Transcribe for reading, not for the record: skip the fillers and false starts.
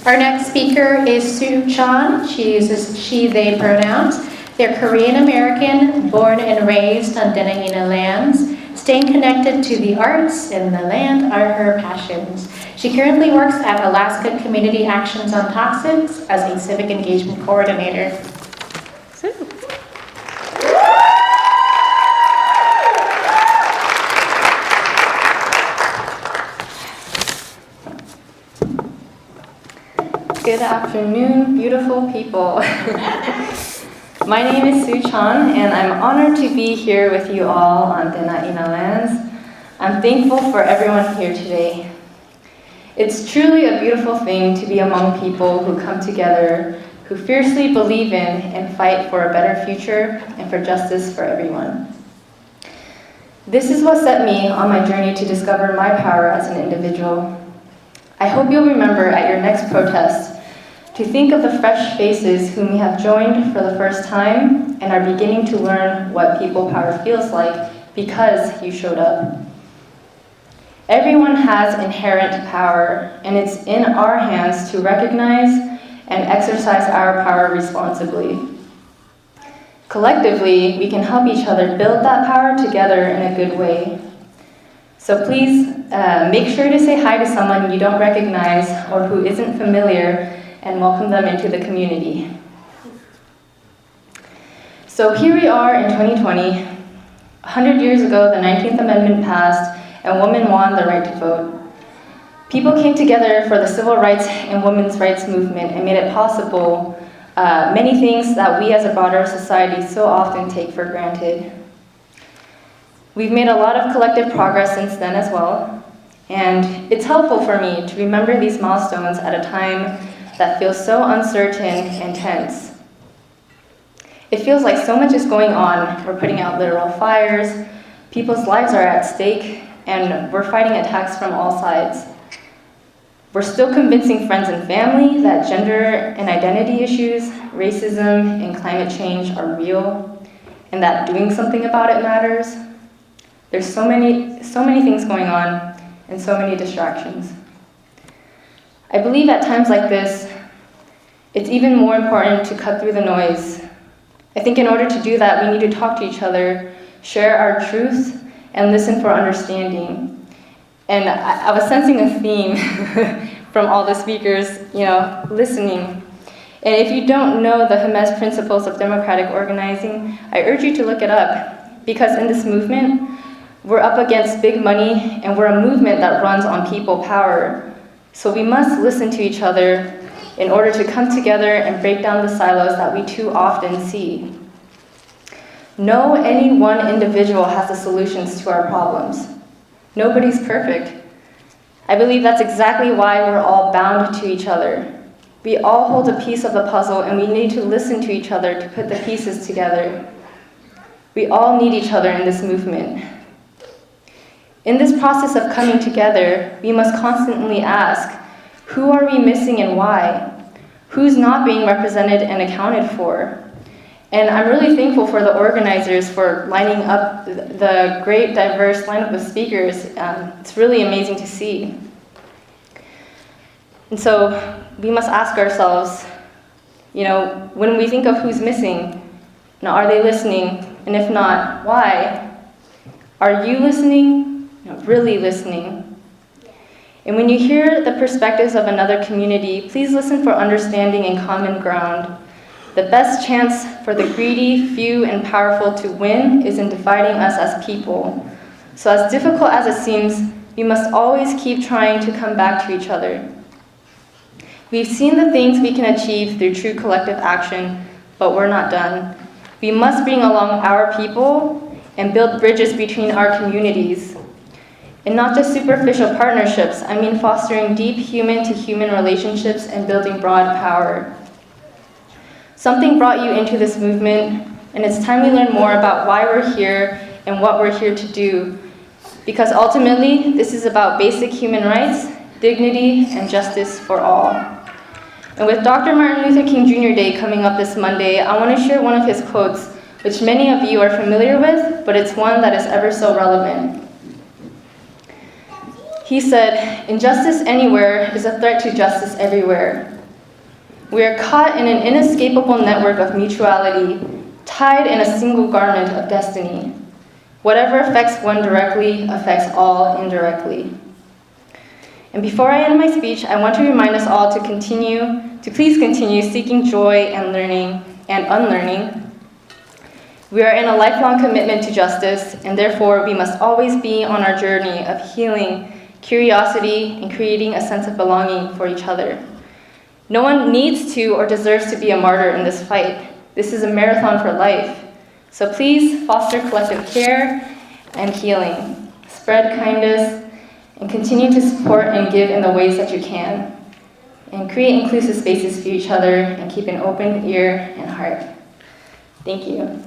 Our next speaker is Chon. She uses she, they pronouns. They're Korean American, born and raised on Dena'ina lands. Staying connected to the arts and the land are her passions. She currently works at Alaska Community Actions on Toxins as a civic engagement coordinator. Good afternoon, beautiful people. My name is Chon, and I'm honored to be here with you all on Dena'ina lands. I'm thankful for everyone here today. It's truly a beautiful thing to be among people who come together, who fiercely believe in and fight for a better future and for justice for everyone. This is what set me on my journey to discover my power as an individual. I hope you'll remember at your next protest to think of the fresh faces whom you have joined for the first time and are beginning to learn what people power feels like because you showed up. Everyone has inherent power, and it's in our hands to recognize and exercise our power responsibly. Collectively, we can help each other build that power together in a good way. So please make sure to say hi to someone you don't recognize or who isn't familiar and welcome them into the community. So here we are in 2020. 100 years ago, the 19th Amendment passed and women won the right to vote. People came together for the civil rights and women's rights movement and made it possible many things that we as a broader society so often take for granted. We've made a lot of collective progress since then as well, and it's helpful for me to remember these milestones at a time that feels so uncertain and tense. It feels like so much is going on. We're putting out literal fires, people's lives are at stake, and we're fighting attacks from all sides. We're still convincing friends and family that gender and identity issues, racism, and climate change are real, and that doing something about it matters. There's so many things going on and so many distractions. I believe at times like this, it's even more important to cut through the noise. I think in order to do that, we need to talk to each other, share our truths, and listen for understanding. And I was sensing a theme from all the speakers, listening. And if you don't know the Hermes principles of democratic organizing, I urge you to look it up, because in this movement, we're up against big money, and we're a movement that runs on people power. So we must listen to each other in order to come together and break down the silos that we too often see. No any one individual has the solutions to our problems. Nobody's perfect. I believe that's exactly why we're all bound to each other. We all hold a piece of the puzzle, and we need to listen to each other to put the pieces together. We all need each other in this movement. In this process of coming together, we must constantly ask, who are we missing and why? Who's not being represented and accounted for? And I'm really thankful for the organizers for lining up the great diverse lineup of speakers. It's really amazing to see. And so we must ask ourselves, when we think of who's missing, are they listening? And if not, why? Are you listening? Really listening. And when you hear the perspectives of another community, please listen for understanding and common ground. The best chance for the greedy, few, and powerful to win is in dividing us as people. So as difficult as it seems, we must always keep trying to come back to each other. We've seen the things we can achieve through true collective action, but we're not done. We must bring along our people and build bridges between our communities. And not just superficial partnerships, I mean fostering deep human-to-human relationships and building broad power. Something brought you into this movement, and it's time we learn more about why we're here and what we're here to do. Because ultimately, this is about basic human rights, dignity, and justice for all. And with Dr. Martin Luther King Jr. Day coming up this Monday, I want to share one of his quotes, which many of you are familiar with, but it's one that is ever so relevant. He said, "Injustice anywhere is a threat to justice everywhere. We are caught in an inescapable network of mutuality, tied in a single garment of destiny. Whatever affects one directly affects all indirectly. And before I end my speech, I want to remind us all to please continue seeking joy and learning and unlearning. We are in a lifelong commitment to justice, and therefore we must always be on our journey of healing, curiosity, and creating a sense of belonging for each other. No one needs to or deserves to be a martyr in this fight. This is a marathon for life. So please foster collective care and healing. Spread kindness and continue to support and give in the ways that you can. And create inclusive spaces for each other and keep an open ear and heart. Thank you.